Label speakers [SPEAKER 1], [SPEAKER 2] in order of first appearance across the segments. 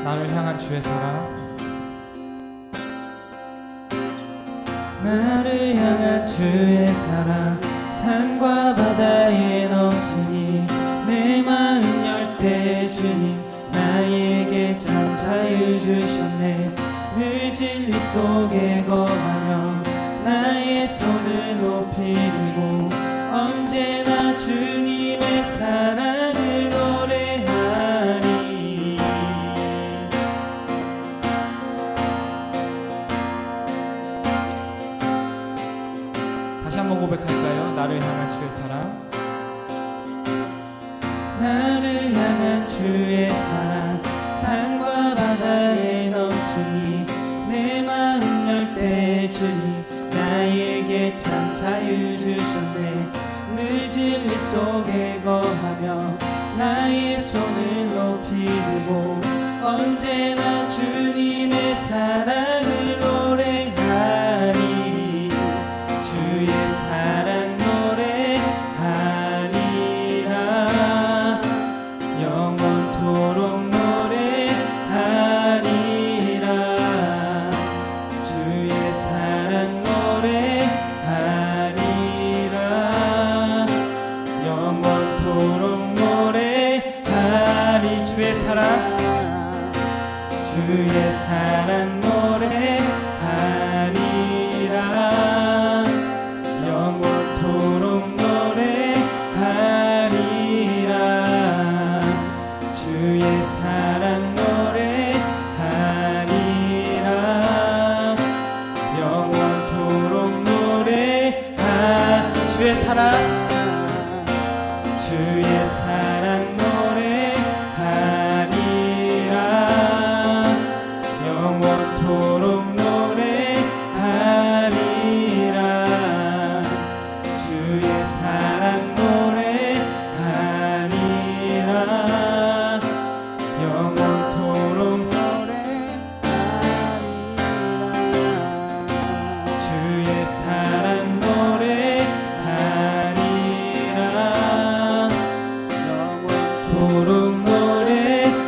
[SPEAKER 1] 나를 향한 주의 사랑.
[SPEAKER 2] 나를 향한 주의 사랑 산과 바다에 넘치니 내 마음 열 때 주님 나에게 참 자유 주셨네. 늘 진리 속에 거하며 나의 손을 높이 들고 언제나 주님의 사랑을 노래하리.
[SPEAKER 1] 다시 한번 고백할까요? 나를 향한 주의 사랑.
[SPEAKER 2] 나를 향한 주의 사랑 산과 바다에 넘치니 내 마음 열 때 주님 나에게 참 자유 주셨네. 늘 진리 속에 거하며 나의 손을 높이 들고 언제나 주님의 사랑을 노래하리. 주의 사랑 노래하리라. 영원토록 노래하리라. 주의 사랑 노래하리라. 영원토록 노래하리. 주의 사랑 주의 사랑 노래하리라. 영원토록 노래하리라. 주의 사랑 노래하리라. 영원토록 노래하. 주의 사랑 주의 사랑 노래하리라. 영원토록 노래하리라. 주의 사랑 노래하리라. 영원토록 노래하리라. 주의 사랑 노래하리라. 영원토록 노래하리라.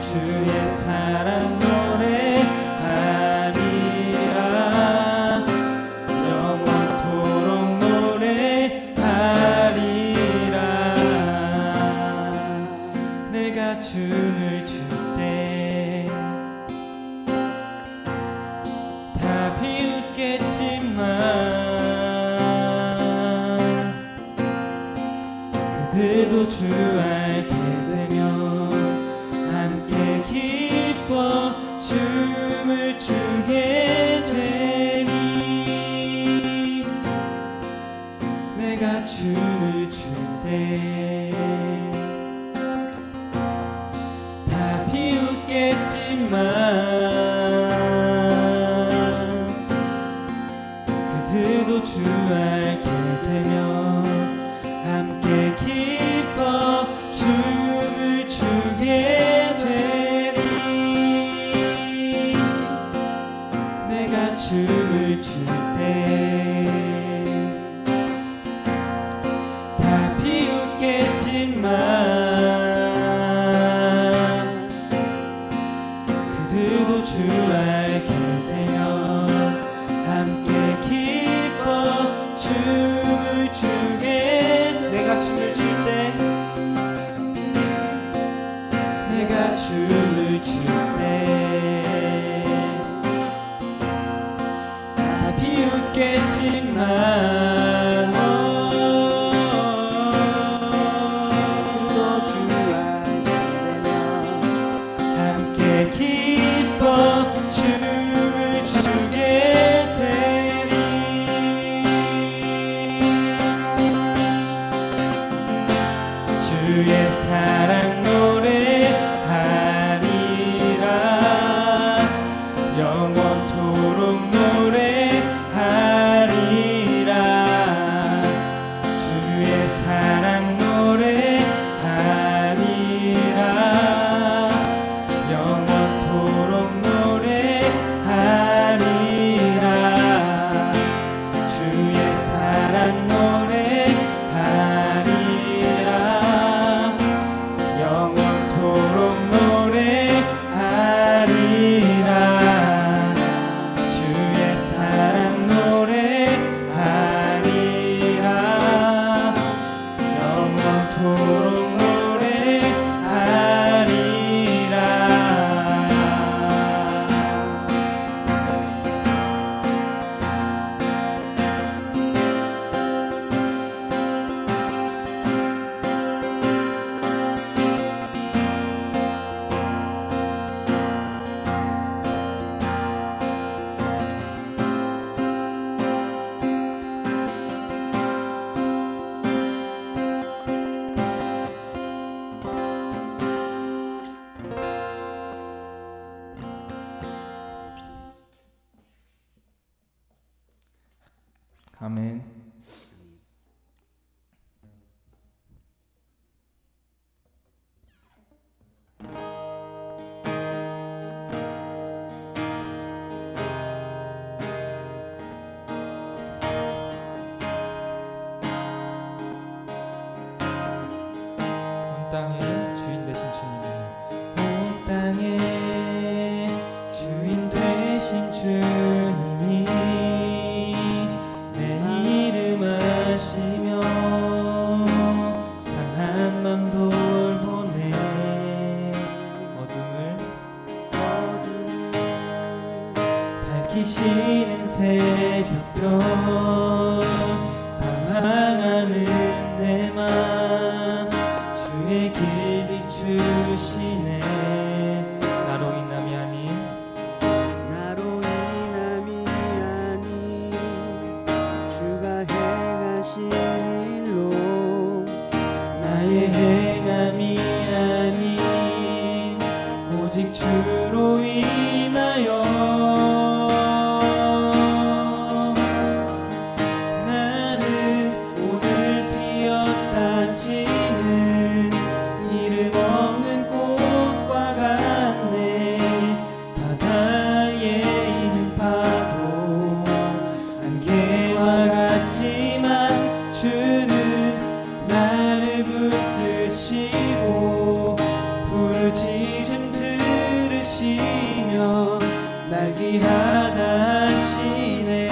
[SPEAKER 2] 주의 사랑 노래하리라. 영원토록 노래하리라. 내가 춤을 출 때 다 비웃겠지만 그들도 주 알게 되면 함께 기뻐 춤을 추게 되니. 내가 춤을 출 때 다 비웃겠지만 그들도 주 알게 되면 함께 기뻐 춤을 추게 되니. 내가 춤을 출 때 다 비웃겠지만 그들도 주 알게 되면 함께 기뻐 춤을 추게. 내가 춤을 출 때 내가 춤을 출 때 다 비웃겠지만 또 주 알게 되면 함께 기뻐 춤을 추게 되니.
[SPEAKER 1] 땅의 주인 되신 주님이에요.
[SPEAKER 2] 온 땅의 주인 되신 주님이 내 이름 아시며 상한 맘 돌보네.
[SPEAKER 1] 어둠을
[SPEAKER 2] 밝히시는 새벽별 방황하는 내 맘 주의 길 비추시네.
[SPEAKER 1] 나로 인함이 아닌
[SPEAKER 2] 나로 인함이 아닌 주가 행하신 일로 나의 행함이 아닌 오직 주로 인하여 나는 오늘 피었다 지는 이름 없는 꽃과 같네. 바다에 있는 파도 안개와 같지만 주는 나를 붙드시고 부르짖음 들으시며 날 귀하다 하시네.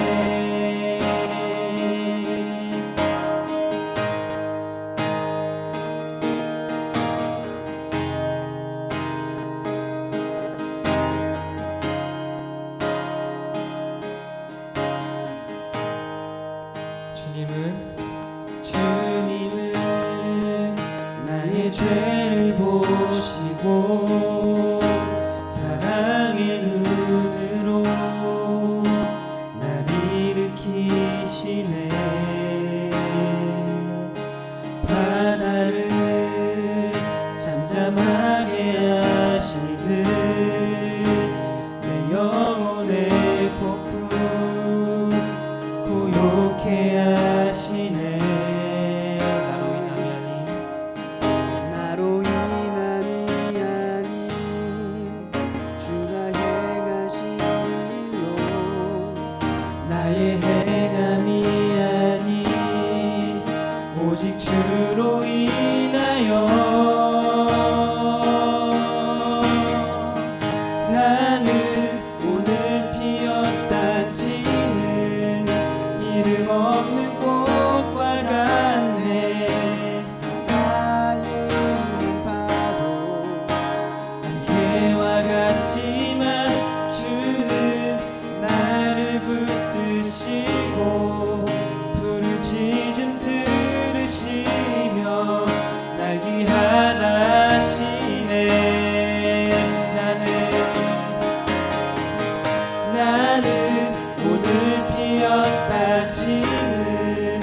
[SPEAKER 2] 주님은 나의 죄를 보시고 사랑의 눈으로 날 일으키시네. 바다를 잠잠하게 하시듯 내 영혼의 폭풍 고요케 하시네. 나로 인함이 아닌 주가 행하신 일로 나의 행함이 아닌 오직 주로 인하여 나는 오늘 피었다 지는 이름 없는 꽃과 같네. 바다에 있는 파도 안개와 같지만 주는 나를 붙드시고 부르짖음 들으시며 날 귀하다 하시네. 나는 오늘 피었다 지는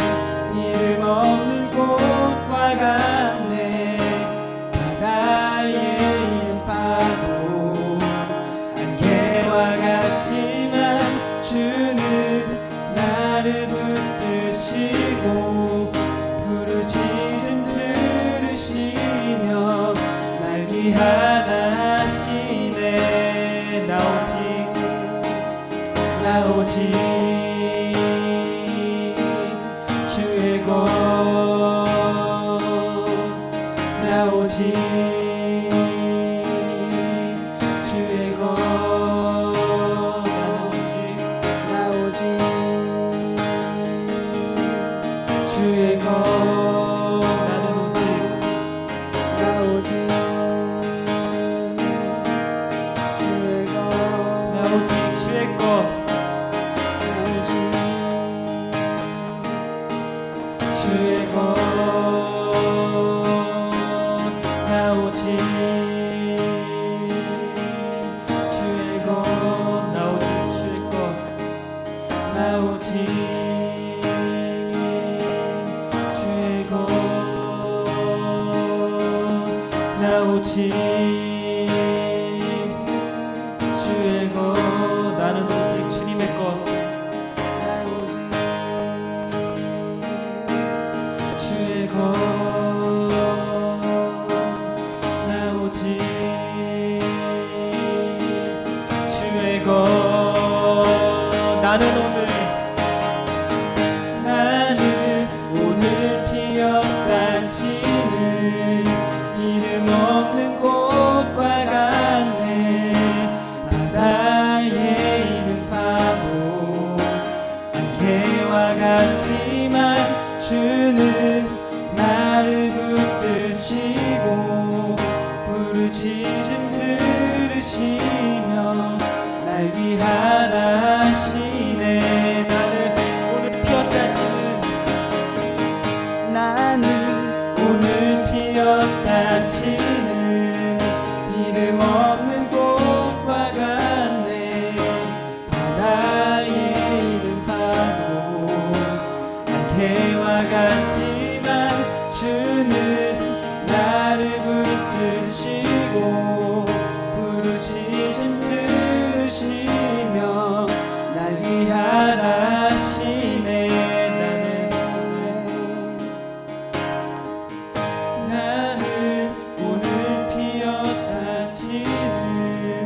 [SPEAKER 2] 이름 없는 꽃과 같네. 바다에 있는 파도 안개와 같지만 주는 나를 붙드시고 부르짖음 들으시며 날 귀하다 하시네. 나 오직 주의 것 나 오직 주의 것 나 오직 주의 것 나는 오직 나 오직 주의 것
[SPEAKER 1] 나 오직 주의 것
[SPEAKER 2] 주의 것 나 오직 주의 것
[SPEAKER 1] 나 오직 주의 것
[SPEAKER 2] 나 오직 주의 것 나 오직 주의 것
[SPEAKER 1] 나는 오직 주님의 것
[SPEAKER 2] 나 오직 주의 것 나 오직 주의 것 나는 오늘 피었다 지는 주는 나를 붙드시고 부르짖음 들으시며 날 귀환하시네. 나는 오늘 피었다 치는 이름 없는 꽃과 같네. 바다에 이른 파도 안개와 같지만 주는 나를 붙드시고 부르짖음 들으시며 날 위하시네. 나는 오늘 피었다 치는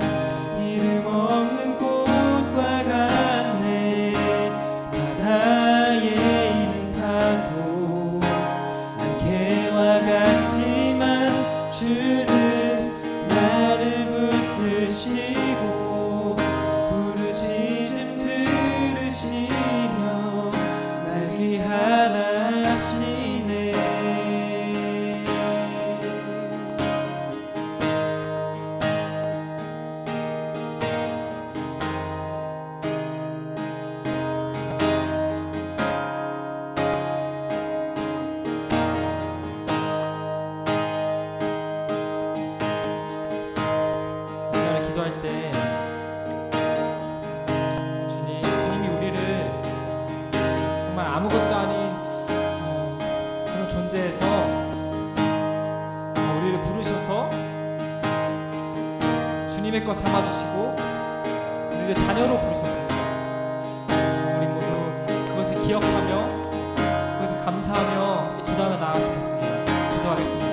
[SPEAKER 2] 이름 없는 꽃과 같네. 바다에 이른 파도 안개와 같지만 주는 나를 붙드시고 부르짖음 들으시며 날 귀환하시네.
[SPEAKER 1] 기도할 때 주님이 우리를 정말 아무것도 아닌 그런 존재에서 우리를 부르셔서 주님의 것 삼아주시고 우리를 자녀로 부르셨습니다. 우리 모두 그것을 기억하며 그것을 감사하며 기도하며 나아가면 좋겠습니다. 기도하겠습니다.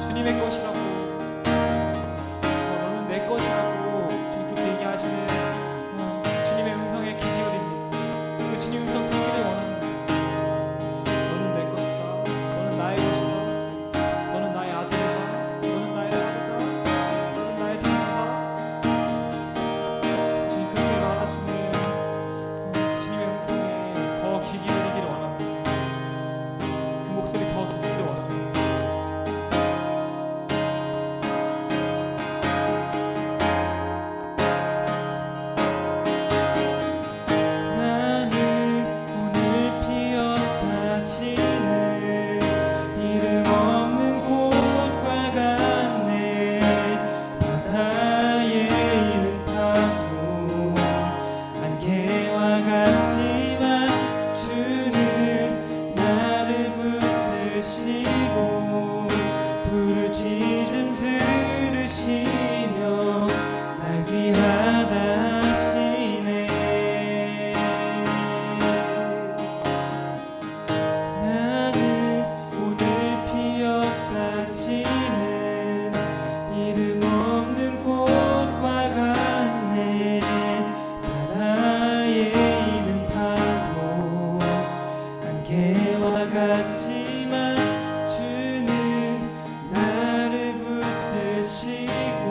[SPEAKER 1] 주님의 것이라고 너는 내 것이라고 주님 그렇게 얘기하시는 주님의 음성에 귀 기울입니다. 그리고 주님 음성 듣기를 원합니다. 너는 내 것이다. 너는 나의 것이다. 너는 나의 아들이다. 너는 나의 딸이다. 너는 나의 자녀다. 주님 그렇게 말하시는 주님의 음성에 더 귀 기울이기를 원합니다. 그 목소리 더 듣기를 원합니다. 부르짖음 들으시며 날 귀환하시네. 나는 오늘 피었다 치는 이름 없는 꽃과 같네. 바다에 이른 파도 안개와 같지만 나를 붙드시고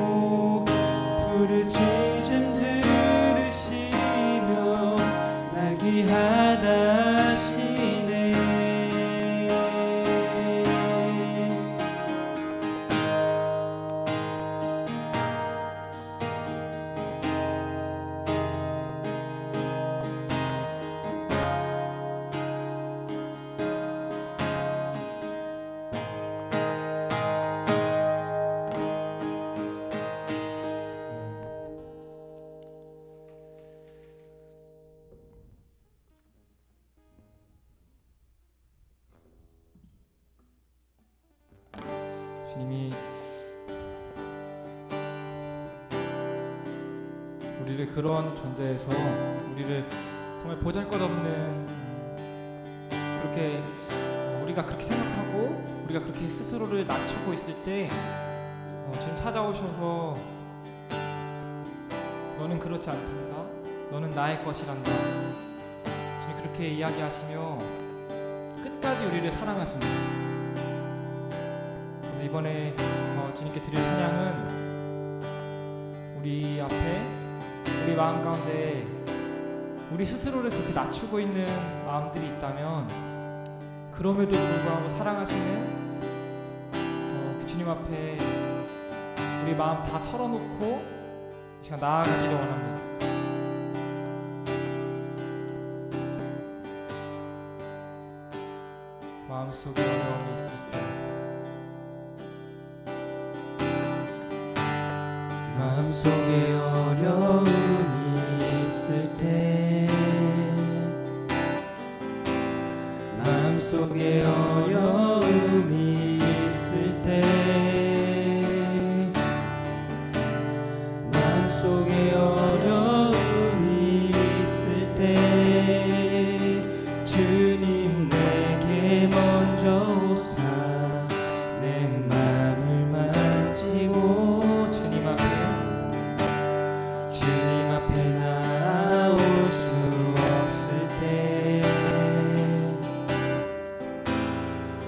[SPEAKER 1] 부르짖음 들으시며 날 귀환하시네. 주님이 우리를 그런 존재에서 우리를 정말 보잘것없는 그렇게 우리가 그렇게 생각하고 우리가 그렇게 스스로를 낮추고 있을 때 주님 찾아오셔서 너는 그렇지 않단다. 너는 나의 것이란다. 주님 그렇게 이야기하시며 끝까지 우리를 사랑하십니다. 그래서 이번에 주님께 드릴 찬양은 우리 앞에 우리 마음 가운데 우리 스스로를 그렇게 낮추고 있는 마음들이 있다면 그럼에도 불구하고 사랑하시는 그 주님 앞에 우리 마음 다 털어놓고 제가 나아가기를 원합니다. 마음속에 어려움이 있을 때
[SPEAKER 2] 마음속에 어려움이 있을 때 마음속에 어려움이 있을 때 마음속에 어려움이 있을 때 주님 내게 먼저 오사 내 맘을 만지고 주님 앞에 나올 수 없을 때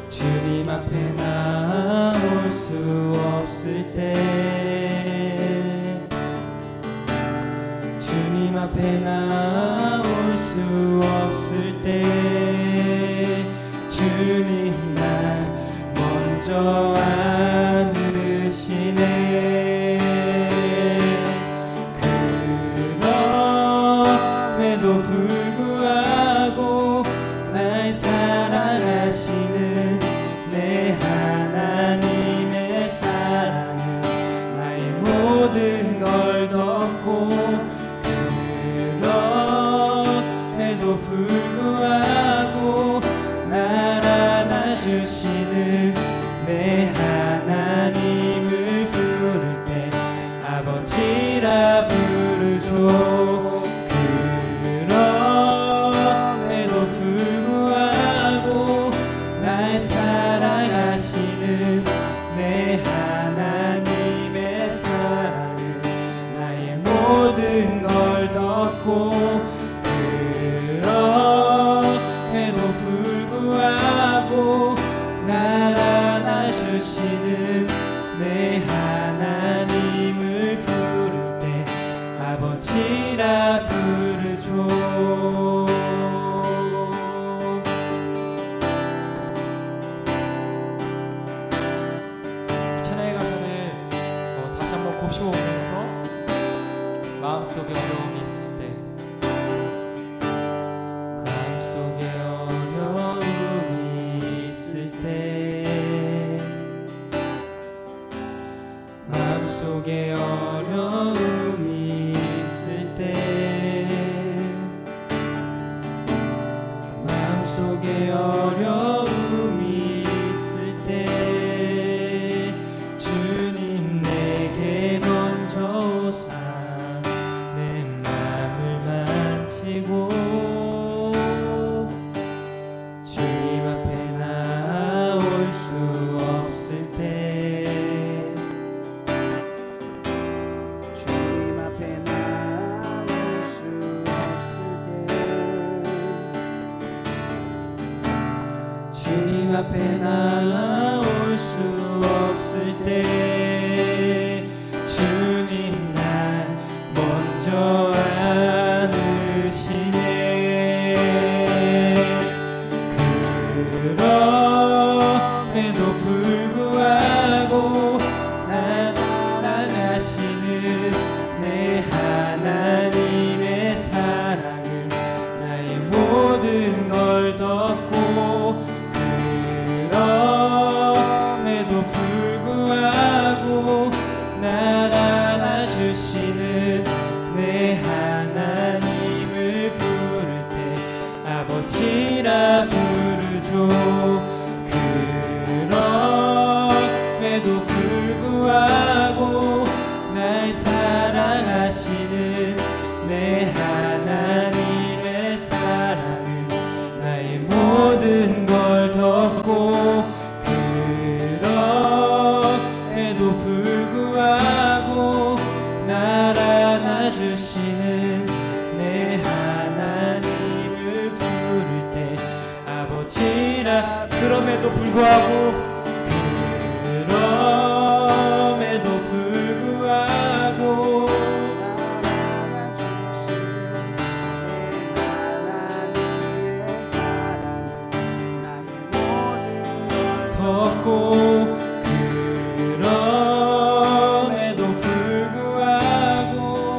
[SPEAKER 2] 주님 앞에 나올 수 없을 때 주님 앞에 나올 수 없을 때 주님 날 먼저 안으시네. 그럼에도 불구하고 날 사랑하시는 내 하나님의 사랑은 나의 모든 걸 덮고 그럼에도 불구하고 날 안아주시는 내 하나님을 부를 때 아버지라 부르죠. 그럼에도 불구하고 날 사랑하시는 내 하나님의 사랑은 나의 모든 걸 덮고 그럼에도 불구하고 날 안아주시는 내 하나님을 부를 때 아버지라 부르죠.
[SPEAKER 1] 이 찬양의 가사를 다시 한번 곱씹어보면서 마음속에 어려움이 있을 때
[SPEAKER 2] 마음속에 어려움이 있을 때 마음속에 어려움이 있을 때 마음속에 어려움이 있을 때 주님 내게 먼저 오사 내 맘을 만지고 주님 앞에 나올 수 없을 때 주님 앞에 나올 수 없을 때 주님 앞에 나올 수 없을 때 주님 날 먼저 안으시네. 그럼에도 불구하고 날 사랑하시는 내 하나님의 사랑은 나의 모든 걸 덮고 그럼에도 불구하고 살아주시는 내 하나님을 부를 때 아버지라.
[SPEAKER 1] 그럼에도 불구하고
[SPEAKER 2] 그럼에도 불구하고 덮고 그럼에도 불구하고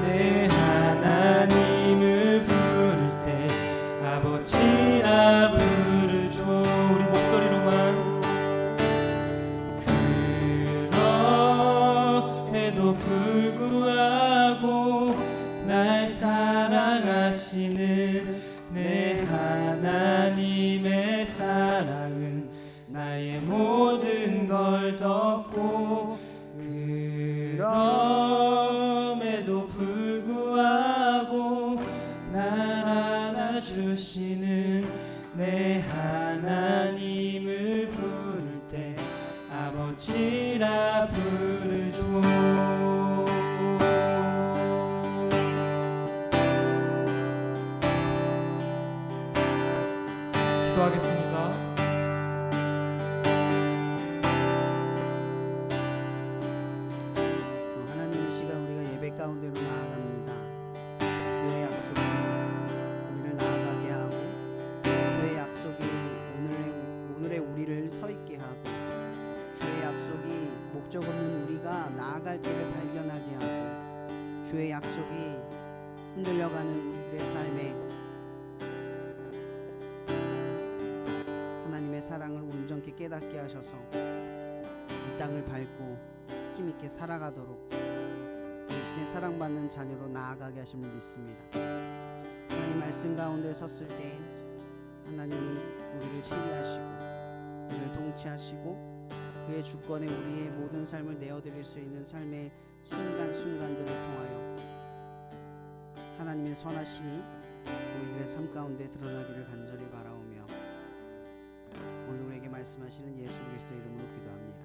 [SPEAKER 2] 내 하나님을 부를 때 아버지라 부르죠.
[SPEAKER 1] 우리 목소리로만
[SPEAKER 2] 그럼에도 불구하고 날 사랑하시는 내 하나님의 사랑은 나의 모든 걸 덮고 그럼에도 불구하고 날 안아주시는 내 하나님을 부를 때 아버지라 부르죠.
[SPEAKER 1] 기도하겠습니다.
[SPEAKER 3] 하나님, 이 시간 우리가 예배 가운데로 나아갑니다. 주의 약속이 우리를 나아가게 하고, 주의 약속이 오늘의 우리를 서 있게 하고, 주의 약속이 목적 없는 우리가 나아갈 길을 발견하게 하고, 주의 약속이 흔들려가는 우리들의 삶에 하나님의 사랑을 온전히 깨닫게 하셔서 이 땅을 밟고 힘있게 살아가도록 당신의 사랑받는 자녀로 나아가게 하심을 믿습니다. 하나님 말씀 가운데 섰을 때 하나님이 우리를 치리하시고 우리를 통치하시고 그의 주권에 우리의 모든 삶을 내어드릴 수 있는 삶의 순간순간들을 통하여 하나님의 선하심이 우리들의 삶 가운데 드러나기를 간절히 바라오며 오늘 우리에게 말씀하시는 예수 그리스도 이름으로 기도합니다.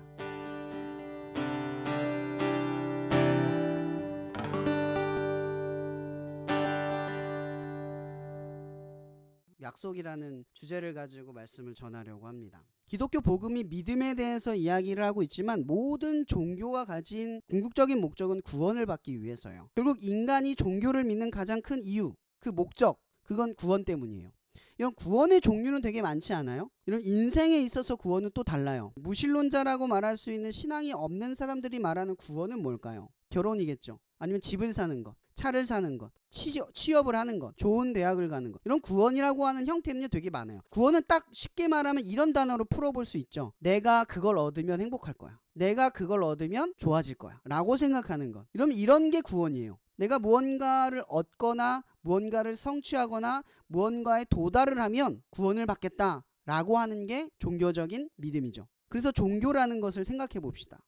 [SPEAKER 3] 약속이라는 주제를 가지고 말씀을 전하려고 합니다. 기독교 복음이 믿음에 대해서 이야기를 하고 있지만 모든 종교가 가진 궁극적인 목적은 구원을 받기 위해서요. 결국 인간이 종교를 믿는 가장 큰 이유, 그 목적, 그건 구원 때문이에요. 이런 구원의 종류는 되게 많지 않아요? 이런 인생에 있어서 구원은 또 달라요. 무신론자라고 말할 수 있는 신앙이 없는 사람들이 말하는 구원은 뭘까요? 결혼이겠죠. 아니면 집을 사는 것, 차를 사는 것, 취업을 하는 것, 좋은 대학을 가는 것. 이런 구원이라고 하는 형태는 되게 많아요. 구원은 딱 쉽게 말하면 이런 단어로 풀어볼 수 있죠. 내가 그걸 얻으면 행복할 거야. 내가 그걸 얻으면 좋아질 거야 라고 생각하는 것. 이러면 이런 게 구원이에요. 내가 무언가를 얻거나 무언가를 성취하거나 무언가에 도달을 하면 구원을 받겠다 라고 하는 게 종교적인 믿음이죠. 그래서 종교라는 것을 생각해 봅시다.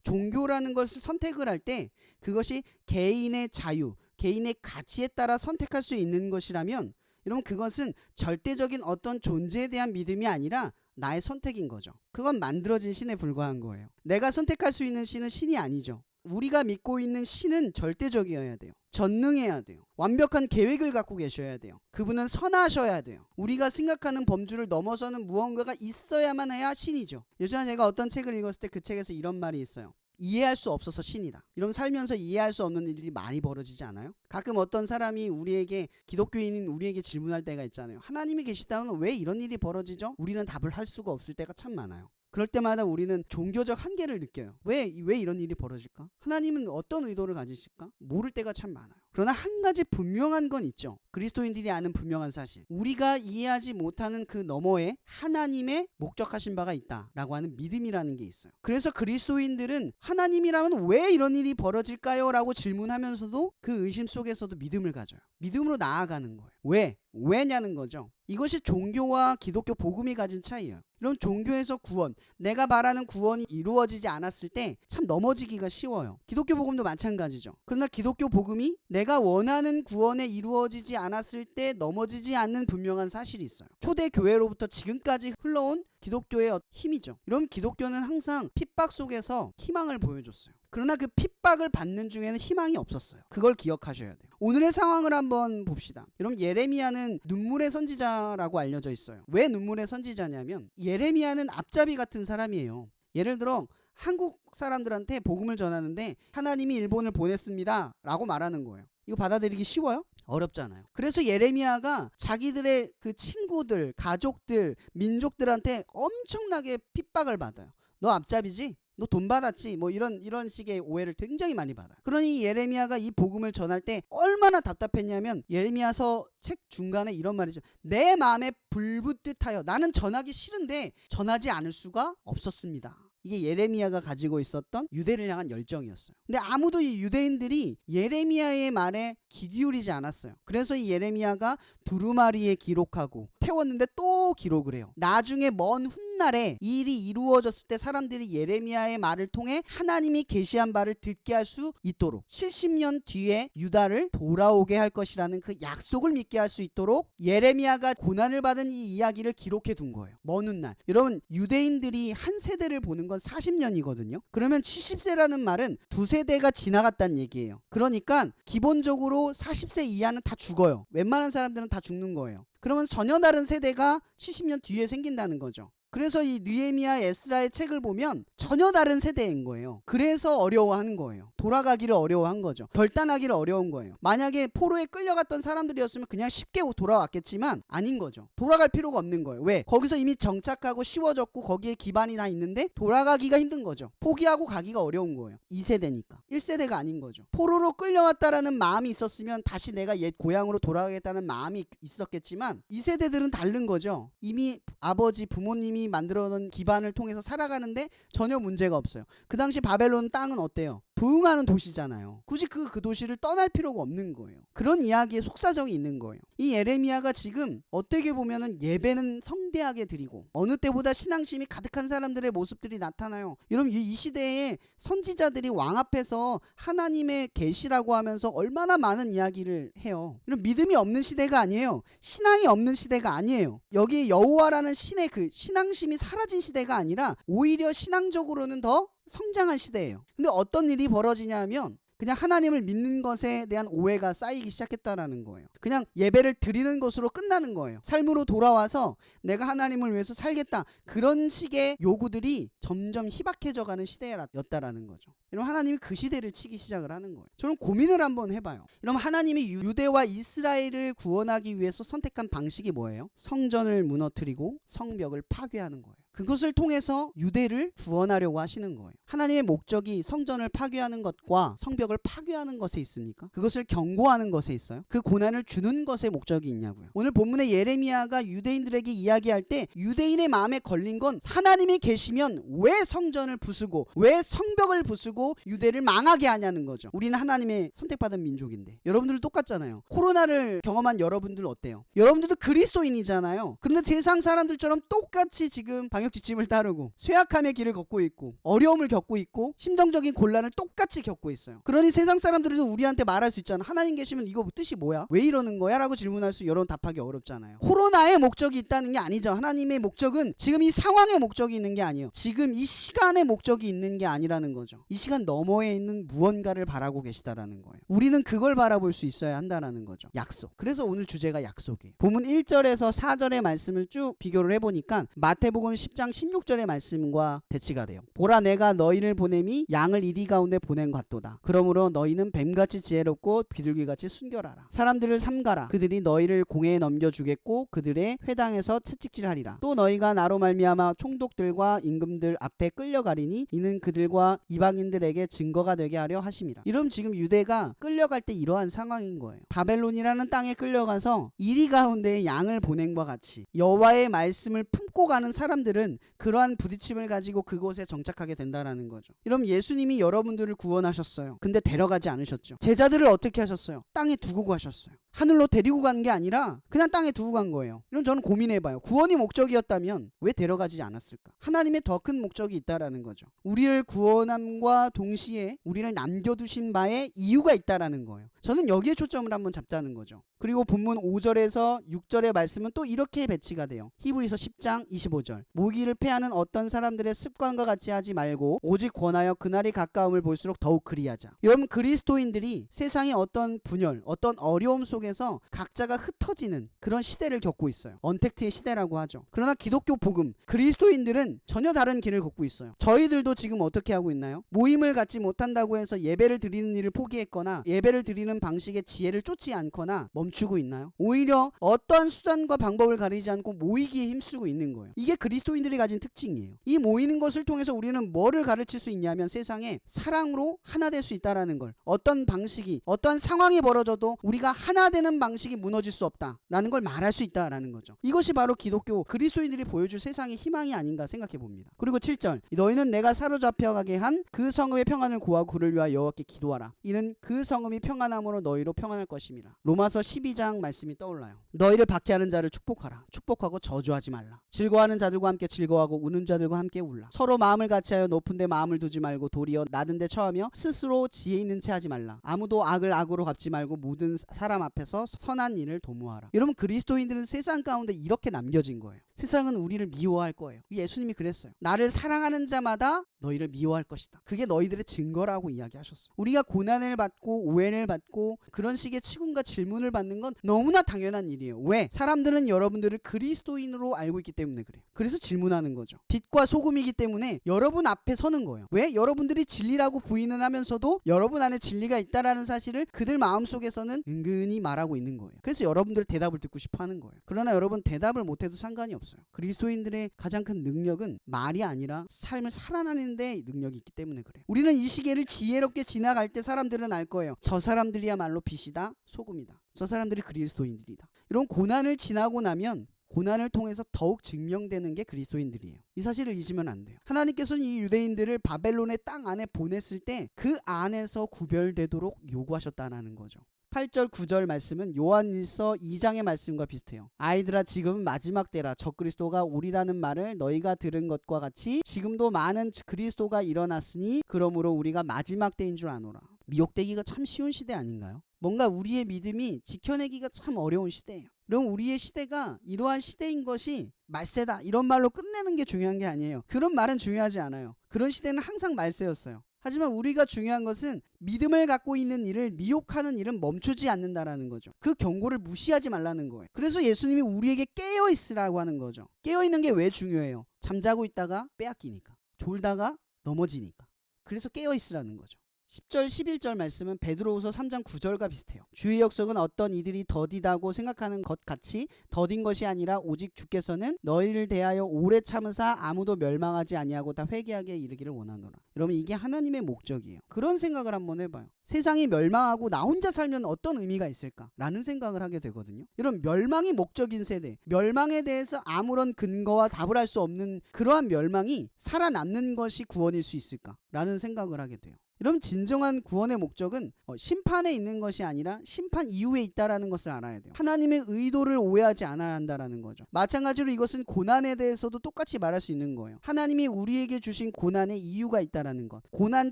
[SPEAKER 3] 종교라는 것을 선택을 할 때 그것이 개인의 자유, 개인의 가치에 따라 선택할 수 있는 것이라면 여러분 그것은 절대적인 어떤 존재에 대한 믿음이 아니라 나의 선택인 거죠. 그건 만들어진 신에 불과한 거예요. 내가 선택할 수 있는 신은 신이 아니죠. 우리가 믿고 있는 신은 절대적이어야 돼요. 전능해야 돼요. 완벽한 계획을 갖고 계셔야 돼요. 그분은 선하셔야 돼요. 우리가 생각하는 범주를 넘어서는 무언가가 있어야만 해야 신이죠. 예전에 제가 어떤 책을 읽었을 때 그 책에서 이런 말이 있어요. 이해할 수 없어서 신이다. 이런 살면서 이해할 수 없는 일들이 많이 벌어지지 않아요? 가끔 어떤 사람이 우리에게, 기독교인인 우리에게 질문할 때가 있잖아요. 하나님이 계시다면 왜 이런 일이 벌어지죠? 우리는 답을 할 수가 없을 때가 참 많아요. 그럴 때마다 우리는 종교적 한계를 느껴요. 왜 이런 일이 벌어질까? 하나님은 어떤 의도를 가지실까? 모를 때가 참 많아요. 그러나 한 가지 분명한 건 있죠. 그리스도인들이 아는 분명한 사실. 우리가 이해하지 못하는 그 너머에 하나님의 목적하신 바가 있다라고 하는 믿음이라는 게 있어요. 그래서 그리스도인들은 하나님이라면 왜 이런 일이 벌어질까요? 라고 질문하면서도 그 의심 속에서도 믿음을 가져요. 믿음으로 나아가는 거예요. 왜냐는 거죠. 이것이 종교와 기독교 복음이 가진 차이예요. 이런 종교에서 구원, 내가 말하는 구원이 이루어지지 않았을 때 참 넘어지기가 쉬워요. 기독교 복음도 마찬가지죠. 그러나 기독교 복음이 내가 원하는 구원에 이루어지지 않았을 때 넘어지지 않는 분명한 사실이 있어요. 초대 교회로부터 지금까지 흘러온 기독교의 힘이죠. 이런 기독교는 항상 핍박 속에서 희망을 보여줬어요. 그러나 그 핍박을 받는 중에는 희망이 없었어요. 그걸 기억하셔야 돼요. 오늘의 상황을 한번 봅시다. 여러분, 예레미야는 눈물의 선지자라고 알려져 있어요. 왜 눈물의 선지자냐면 예레미야는 앞잡이 같은 사람이에요. 예를 들어 한국 사람들한테 복음을 전하는데 하나님이 일본을 보냈습니다 라고 말하는 거예요. 이거 받아들이기 쉬워요? 어렵잖아요. 그래서 예레미야가 자기들의 그 친구들, 가족들, 민족들한테 엄청나게 핍박을 받아요. 너 앞잡이지? 너 돈 받았지? 뭐 이런 식의 오해를 굉장히 많이 받아요. 그러니 예레미야가 이 복음을 전할 때 얼마나 답답했냐면 예레미야서 책 중간에 이런 말이죠. 내 마음에 불붙듯 하여 나는 전하기 싫은데 전하지 않을 수가 없었습니다. 이게 예레미야가 가지고 있었던 유대를 향한 열정이었어요. 근데 아무도 이 유대인들이 예레미야의 말에 귀 기울이지 않았어요. 그래서 이 예레미야가 두루마리에 기록하고 태웠는데 또 기록을 해요. 나중에 먼 훗날에 이 일이 이루어졌을 때 사람들이 예레미야의 말을 통해 하나님이 계시한 바를 듣게 할 수 있도록 70년 뒤에 유다를 돌아오게 할 것이라는 그 약속을 믿게 할 수 있도록 예레미야가 고난을 받은 이 이야기를 기록해 둔 거예요. 먼 훗날. 여러분, 유대인들이 한 세대를 보는 건 40년이거든요. 그러면 70세라는 말은 두 세대가 지나갔다는 얘기예요. 그러니까 기본적으로 40세 이하는 다 죽어요. 웬만한 사람들은 다 죽는 거예요. 그러면 전혀 다른 세대가 70년 뒤에 생긴다는 거죠. 그래서 이 느헤미야, 에스라의 책을 보면 전혀 다른 세대인 거예요. 그래서 어려워하는 거예요. 돌아가기를 어려워한 거죠. 결단하기를 어려운 거예요. 만약에 포로에 끌려갔던 사람들이었으면 그냥 쉽게 돌아왔겠지만 아닌 거죠. 돌아갈 필요가 없는 거예요. 왜? 거기서 이미 정착하고 쉬워졌고 거기에 기반이 다 있는데 돌아가기가 힘든 거죠. 포기하고 가기가 어려운 거예요. 2세대니까. 1세대가 아닌 거죠. 포로로 끌려왔다라는 마음이 있었으면 다시 내가 옛 고향으로 돌아가겠다는 마음이 있었겠지만 2세대들은 다른 거죠. 이미 아버지, 부모님이 만들어놓은 기반을 통해서 살아가는데 전혀 문제가 없어요. 그 당시 바벨론 땅은 어때요? 부흥하는 도시잖아요. 굳이 그 도시를 떠날 필요가 없는 거예요. 그런 이야기에 속사정이 있는 거예요. 이 예레미야가 지금 어떻게 보면은 예배는 성대하게 드리고 어느 때보다 신앙심이 가득한 사람들의 모습들이 나타나요. 여러분, 이 시대에 선지자들이 왕 앞에서 하나님의 계시라고 하면서 얼마나 많은 이야기를 해요. 이런 믿음이 없는 시대가 아니에요. 신앙이 없는 시대가 아니에요. 여기 여호와라는 신의 그 신앙심이 사라진 시대가 아니라 오히려 신앙적으로는 더 성장한 시대예요. 근데 어떤 일이 벌어지냐 하면 그냥 하나님을 믿는 것에 대한 오해가 쌓이기 시작했다라는 거예요. 그냥 예배를 드리는 것으로 끝나는 거예요. 삶으로 돌아와서 내가 하나님을 위해서 살겠다. 그런 식의 요구들이 점점 희박해져가는 시대였다라는 거죠. 이러면 하나님이 그 시대를 치기 시작을 하는 거예요. 저는 고민을 한번 해봐요. 이러면 하나님이 유대와 이스라엘을 구원하기 위해서 선택한 방식이 뭐예요? 성전을 무너뜨리고 성벽을 파괴하는 거예요. 그것을 통해서 유대를 구원하려고 하시는 거예요. 하나님의 목적이 성전을 파괴하는 것과 성벽을 파괴하는 것에 있습니까? 그것을 경고하는 것에 있어요? 그 고난을 주는 것에 목적이 있냐고요. 오늘 본문의 예레미야가 유대인들에게 이야기할 때 유대인의 마음에 걸린 건 하나님이 계시면 왜 성전을 부수고 왜 성벽을 부수고 유대를 망하게 하냐는 거죠. 우리는 하나님의 선택받은 민족인데. 여러분들도 똑같잖아요. 코로나를 경험한 여러분들 어때요? 여러분들도 그리스도인이잖아요. 그런데 세상 사람들처럼 똑같이 지금 방역 지침을 따르고 쇠약함의 길을 걷고 있고 어려움을 겪고 있고 심정적인 곤란을 똑같이 겪고 있어요. 그러니 세상 사람들도 우리한테 말할 수 있잖아. 하나님 계시면 이거 뜻이 뭐야? 왜 이러는 거야? 라고 질문할 수 여러분 답하기 어렵잖아요. 코로나의 목적이 있다는 게 아니죠. 하나님의 목적은 지금 이 상황의 목적이 있는 게 아니에요. 지금 이 시간의 목적이 있는 게 아니라는 거죠. 이 시간 너머에 있는 무언가를 바라고 계시다라는 거예요. 우리는 그걸 바라볼 수 있어야 한다라는 거죠. 약속. 그래서 오늘 주제가 약속이에요. 본문 1절에서 4절의 말씀을 쭉 비교를 해보니까 마태복음 10장 16절의 말씀과 대치가 돼요. 보라, 내가 너희를 보냄이 양을 이리 가운데 보낸 같도다. 그러므로 너희는 뱀같이 지혜롭고 비둘기같이 순결하라. 사람들을 삼가라. 그들이 너희를 공회에 넘겨주겠고 그들의 회당에서 채찍질하리라. 또 너희가 나로 말미암아 총독들과 임금들 앞에 끌려가리니 이는 그들과 이방인들에게 증거가 되게 하려 하심이라. 이러면 지금 유대가 끌려갈 때 이러한 상황인 거예요. 바벨론이라는 땅에 끌려가서 이리 가운데 양을 보냄과 같이 여호와의 말씀을 품고 가는 사람들을 사람들은 그러한 부딪힘을 가지고 그곳에 정착하게 된다라는 거죠. 여러분, 예수님이 여러분들을 구원하셨어요. 근데 데려가지 않으셨죠. 제자들을 어떻게 하셨어요? 땅에 두고 가셨어요. 하늘로 데리고 가는 게 아니라 그냥 땅에 두고 간 거예요. 이런 저는 고민해봐요. 구원이 목적이었다면 왜 데려가지 않았을까? 하나님의 더 큰 목적이 있다라는 거죠. 우리를 구원함과 동시에 우리를 남겨두신 바에 이유가 있다라는 거예요. 저는 여기에 초점을 한번 잡자는 거죠. 그리고 본문 5절에서 6절의 말씀은 또 이렇게 배치가 돼요. 히브리서 10장 25절. 모기를 패하는 어떤 사람들의 습관과 같이 하지 말고 오직 권하여 그날이 가까움을 볼수록 더욱 그리하자. 여러분, 그리스도인들이 세상의 어떤 분열, 어떤 어려움 속에서 각자가 흩어지는 그런 시대를 겪고 있어요. 언택트의 시대라고 하죠. 그러나 기독교 복음, 그리스도인들은 전혀 다른 길을 걷고 있어요. 저희들도 지금 어떻게 하고 있나요? 모임을 갖지 못한다고 해서 예배를 드리는 일을 포기했거나 예배를 드리는 방식의 지혜를 쫓지 않거나 멈추고 있나요? 오히려 어떠한 수단과 방법을 가리지 않고 모이기에 힘쓰고 있는 거예요. 이게 그리스도인들이 가진 특징이에요. 이 모이는 것을 통해서 우리는 뭐를 가르칠 수 있냐면 세상에 사랑으로 하나 될 수 있다라는 걸. 어떤 방식이, 어떤 상황이 벌어져도 우리가 하나 되는 방식이 무너질 수 없다라는 걸 말할 수 있다라는 거죠. 이것이 바로 기독교 그리스도인들이 보여줄 세상의 희망이 아닌가 생각해 봅니다. 그리고 7절. 너희는 내가 사로잡혀 가게 한 그 성읍의 평안을 구하고 그를 위하여 여호와께 기도하라. 이는 그 성읍이 평안함으로 너희로 평안할 것임이라. 로마서 12장 말씀이 떠올라요. 너희를 박해하는 자를 축복하라. 축복하고 저주하지 말라. 즐거워하는 자들과 함께 즐거워하고 우는 자들과 함께 울라. 서로 마음을 같이하여 높은 데 마음을 두지 말고 도리어 낮은 데 처하며 스스로 지혜 있는 채 하지 말라. 아무도 악을 악으로 갚지 말고 모든 사람 앞에서 선한 일을 도모하라. 여러분, 그리스도인들은 세상 가운데 이렇게 남겨진 거예요. 세상은 우리를 미워할 거예요. 예수님이 그랬어요. 나를 사랑하는 자마다 너희를 미워할 것이다. 그게 너희들의 증거라고 이야기하셨어요. 우리가 고난을 받고 오해를 받고 그런 식의 치군과 질문을 받는 건 너무나 당연한 일이에요. 왜? 사람들은 여러분들을 그리스도인으로 알고 있기 때문에 그래요. 그래서 질문하는 거죠. 빛과 소금이기 때문에 여러분 앞에 서는 거예요. 왜? 여러분들이 진리라고 부인은 하면서도 여러분 안에 진리가 있다라는 사실을 그들 마음속에서는 은근히 말하고 있는 거예요. 그래서 여러분들 대답을 듣고 싶어 하는 거예요. 그러나 여러분, 대답을 못해도 상관이 없어요. 그리스도인들의 가장 큰 능력은 말이 아니라 삶을 살아내는 데 능력이 있기 때문에 그래요. 우리는 이 시계를 지혜롭게 지나갈 때 사람들은 알 거예요. 저 사람들이야말로 빛이다, 소금이다. 저 사람들이 그리스도인들이다. 이런 고난을 지나고 나면 고난을 통해서 더욱 증명되는 게 그리스도인들이에요. 이 사실을 잊으면 안 돼요. 하나님께서는 이 유대인들을 바벨론의 땅 안에 보냈을 때 그 안에서 구별되도록 요구하셨다는 거죠. 8절 9절 말씀은 요한일서 2장의 말씀과 비슷해요. 아이들아, 지금은 마지막 때라. 적그리스도가 오리라는 말을 너희가 들은 것과 같이 지금도 많은 그리스도가 일어났으니 그러므로 우리가 마지막 때인 줄 아노라. 미혹되기가 참 쉬운 시대 아닌가요? 뭔가 우리의 믿음이 지켜내기가 참 어려운 시대예요. 그럼 우리의 시대가 이러한 시대인 것이 말세다 이런 말로 끝내는 게 중요한 게 아니에요. 그런 말은 중요하지 않아요. 그런 시대는 항상 말세였어요. 하지만 우리가 중요한 것은 믿음을 갖고 있는 일을 미혹하는 일은 멈추지 않는다라는 거죠. 그 경고를 무시하지 말라는 거예요. 그래서 예수님이 우리에게 깨어있으라고 하는 거죠. 깨어있는 게 왜 중요해요? 잠자고 있다가 빼앗기니까, 졸다가 넘어지니까. 그래서 깨어있으라는 거죠. 10절 11절 말씀은 베드로후서 3장 9절과 비슷해요. 주의 역석은 어떤 이들이 더디다고 생각하는 것 같이 더딘 것이 아니라 오직 주께서는 너희를 대하여 오래 참으사 아무도 멸망하지 아니하고 다 회개하게 이르기를 원하노라. 여러분, 이게 하나님의 목적이에요. 그런 생각을 한번 해봐요. 세상이 멸망하고 나 혼자 살면 어떤 의미가 있을까? 라는 생각을 하게 되거든요. 이런 멸망이 목적인 세대, 멸망에 대해서 아무런 근거와 답을 할 수 없는 그러한 멸망이 살아남는 것이 구원일 수 있을까? 라는 생각을 하게 돼요. 여러분, 진정한 구원의 목적은 심판에 있는 것이 아니라 심판 이후에 있다라는 것을 알아야 돼요. 하나님의 의도를 오해하지 않아야 한다라는 거죠. 마찬가지로 이것은 고난에 대해서도 똑같이 말할 수 있는 거예요. 하나님이 우리에게 주신 고난의 이유가 있다라는 것, 고난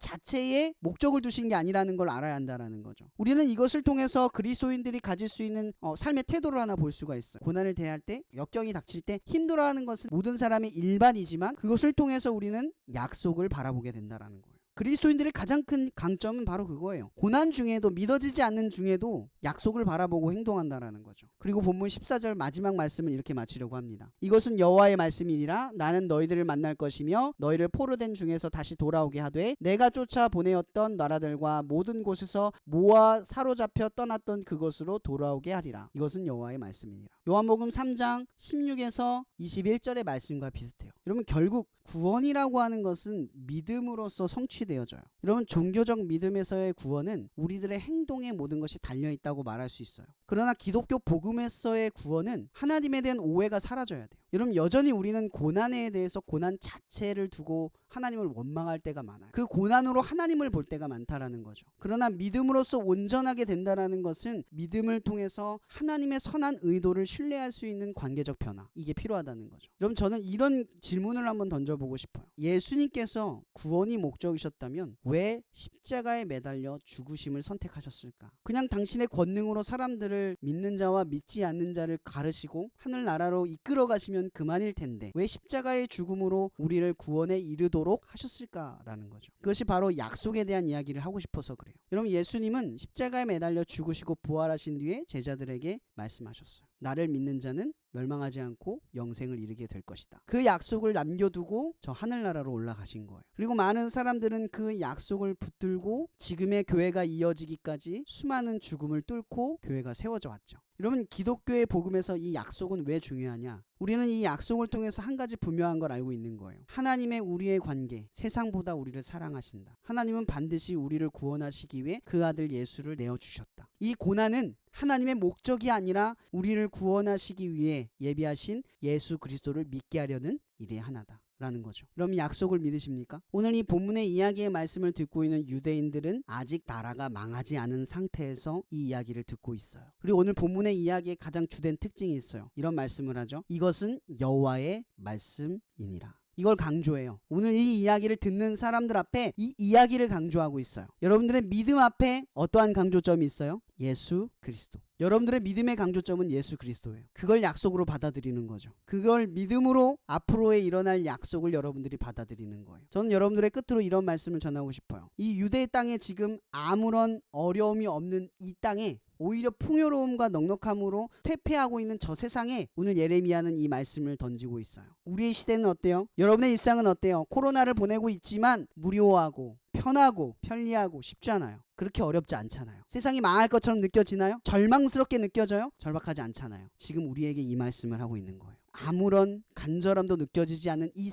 [SPEAKER 3] 자체에 목적을 두신 게 아니라는 걸 알아야 한다라는 거죠. 우리는 이것을 통해서 그리스도인들이 가질 수 있는 삶의 태도를 하나 볼 수가 있어요. 고난을 대할 때, 역경이 닥칠 때 힘들어하는 것은 모든 사람의 일반이지만 그것을 통해서 우리는 약속을 바라보게 된다라는 거예요. 그리스도인들의 가장 큰 강점은 바로 그거예요. 고난 중에도, 믿어지지 않는 중에도 약속을 바라보고 행동한다라는 거죠. 그리고 본문 14절 마지막 말씀을 이렇게 마치려고 합니다. 이것은 여호와의 말씀이니라. 나는 너희들을 만날 것이며 너희를 포로된 중에서 다시 돌아오게 하되 내가 쫓아 보내었던 나라들과 모든 곳에서 모아 사로잡혀 떠났던 그곳으로 돌아오게 하리라. 이것은 여호와의 말씀이니라. 요한복음 3장 16에서 21절의 말씀과 비슷해요. 여러분, 결국 구원이라고 하는 것은 믿음으로써 성취되어져요. 여러분, 종교적 믿음에서의 구원은 우리들의 행동에 모든 것이 달려있다고 말할 수 있어요. 그러나 기독교 복음에서의 구원은 하나님에 대한 오해가 사라져야 돼요. 여러분 여전히 우리는 고난에 대해서 고난 자체를 두고 하나님을 원망할 때가 많아요. 그 고난으로 하나님을 볼 때가 많다라는 거죠. 그러나 믿음으로써 온전하게 된다라는 것은 믿음을 통해서 하나님의 선한 의도를 신뢰할 수 있는 관계적 변화, 이게 필요하다는 거죠. 여러분 저는 이런 질문을 한번 던져보고 싶어요. 예수님께서 구원이 목적이셨다면 왜 십자가에 매달려 죽으심을 선택하셨을까? 그냥 당신의 권능으로 사람들을 믿는 자와 믿지 않는 자를 가르시고 하늘나라로 이끌어 가시면 그만일 텐데 왜 십자가의 죽음으로 우리를 구원에 이르도록 하셨을까라는 거죠. 그것이 바로 약속에 대한 이야기를 하고 싶어서 그래요. 여러분 예수님은 십자가에 매달려 죽으시고 부활하신 뒤에 제자들에게 말씀하셨어요. 나를 믿는 자는 멸망하지 않고 영생을 이루게 될 것이다. 그 약속을 남겨두고 저 하늘나라로 올라가신 거예요. 그리고 많은 사람들은 그 약속을 붙들고 지금의 교회가 이어지기까지 수많은 죽음을 뚫고 교회가 세워져 왔죠. 여러분 기독교의 복음에서 이 약속은 왜 중요하냐? 우리는 이 약속을 통해서 한 가지 분명한 걸 알고 있는 거예요. 하나님의 우리의 관계, 세상보다 우리를 사랑하신다. 하나님은 반드시 우리를 구원하시기 위해 그 아들 예수를 내어주셨다. 이 고난은 하나님의 목적이 아니라 우리를 구원하시기 위해 예비하신 예수 그리스도를 믿게 하려는 일의 하나다 라는 거죠. 그럼 약속을 믿으십니까? 오늘 이 본문의 이야기의 말씀을 듣고 있는 유대인들은 아직 나라가 망하지 않은 상태에서 이 이야기를 듣고 있어요. 그리고 오늘 본문의 이야기의 가장 주된 특징이 있어요. 이런 말씀을 하죠. 이것은 여호와의 말씀이니라. 이걸 강조해요. 오늘 이 이야기를 듣는 사람들 앞에 이 이야기를 강조하고 있어요. 여러분들의 믿음 앞에 어떠한 강조점이 있어요? 예수 그리스도. 여러분들의 믿음의 강조점은 예수 그리스도예요. 그걸 약속으로 받아들이는 거죠. 그걸 믿음으로 앞으로의 일어날 약속을 여러분들이 받아들이는 거예요. 저는 여러분들의 끝으로 이런 말씀을 전하고 싶어요. 이 유대 땅에 지금 아무런 어려움이 없는 이 땅에 오히려 풍요로움과 넉넉함으로 퇴폐하고 있는 저 세상에 오늘 예레미야는 이 말씀을 던지고 있어요. 우리의 시대는 어때요? 여러분의 일상은 어때요? 코로나를 보내고 있지만 무료하고 편하고 편리하고 쉽지 않아요. 그렇게 어렵지 않잖아요. 세상이 망할 것처럼 느껴지나요? 절망스럽게 느껴져요? 절박하지 않잖아요. 지금 우리에게 이 말씀을 하고 있는 거예요. 아무런 간절함도 느껴지지 않는 이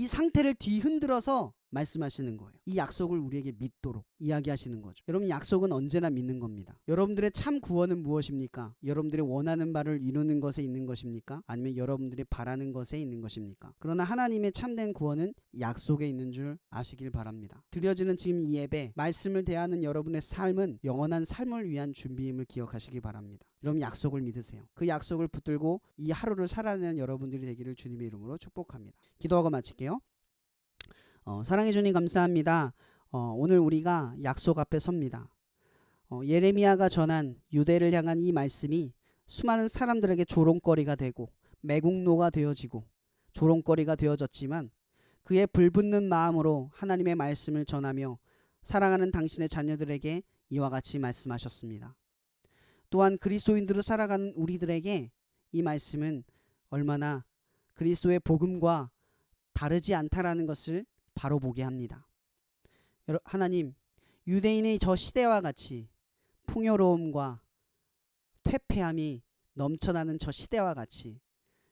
[SPEAKER 3] 상태를 뒤흔들어서 말씀하시는 거예요. 이 약속을 우리에게 믿도록 이야기하시는 거죠. 여러분 약속은 언제나 믿는 겁니다. 여러분들의 참 구원은 무엇입니까? 여러분들의 원하는 바를 이루는 것에 있는 것입니까? 아니면 여러분들이 바라는 것에 있는 것입니까? 그러나 하나님의 참된 구원은 약속에 있는 줄 아시길 바랍니다. 드려지는 지금 이 예배, 말씀을 대하는 여러분의 삶은 영원한 삶을 위한 준비임을 기억하시기 바랍니다. 여러분 약속을 믿으세요. 그 약속을 붙들고 이 하루를 살아내는 여러분들이 되기를 주님의 이름으로 축복합니다. 기도하고 마칠게요. 사랑해 주님 감사합니다. 오늘 우리가 약속 앞에 섭니다. 예레미야가 전한 유대를 향한 이 말씀이 수많은 사람들에게 조롱거리가 되고 매국노가 되어지고 조롱거리가 되어졌지만 그의 불붙는 마음으로 하나님의 말씀을 전하며 사랑하는 당신의 자녀들에게 이와 같이 말씀하셨습니다. 또한 그리스도인들로 살아가는 우리들에게 이 말씀은 얼마나 그리스도의 복음과 다르지 않다라는 것을 바로 보게 합니다. 하나님, 유대인의 저 시대와 같이 풍요로움과 퇴폐함이 넘쳐나는 저 시대와 같이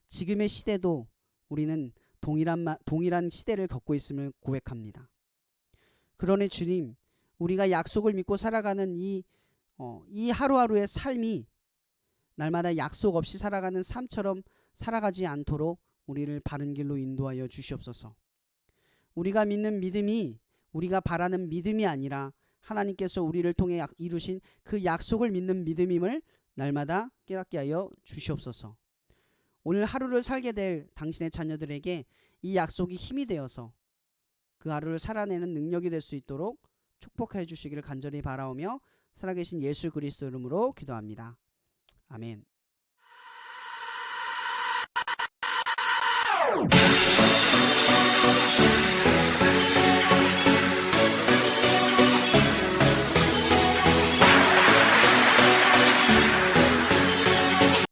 [SPEAKER 3] 지금의 시대도 우리는 동일한 시대를 겪고 있음을 고백합니다. 그러니 주님, 우리가 약속을 믿고 살아가는 이 하루하루의 삶이 날마다 약속 없이 살아가는 삶처럼 살아가지 않도록 우리를 바른 길로 인도하여 주시옵소서. 우리가 믿는 믿음이 우리가 바라는 믿음이 아니라 하나님께서 우리를 통해 이루신 그 약속을 믿는 믿음임을 날마다 깨닫게 하여 주시옵소서. 오늘 하루를 살게 될 당신의 자녀들에게 이 약속이 힘이 되어서 그 하루를 살아내는 능력이 될 수 있도록 축복해 주시기를 간절히 바라오며 살아계신 예수 그리스도 이름으로 기도합니다. 아멘.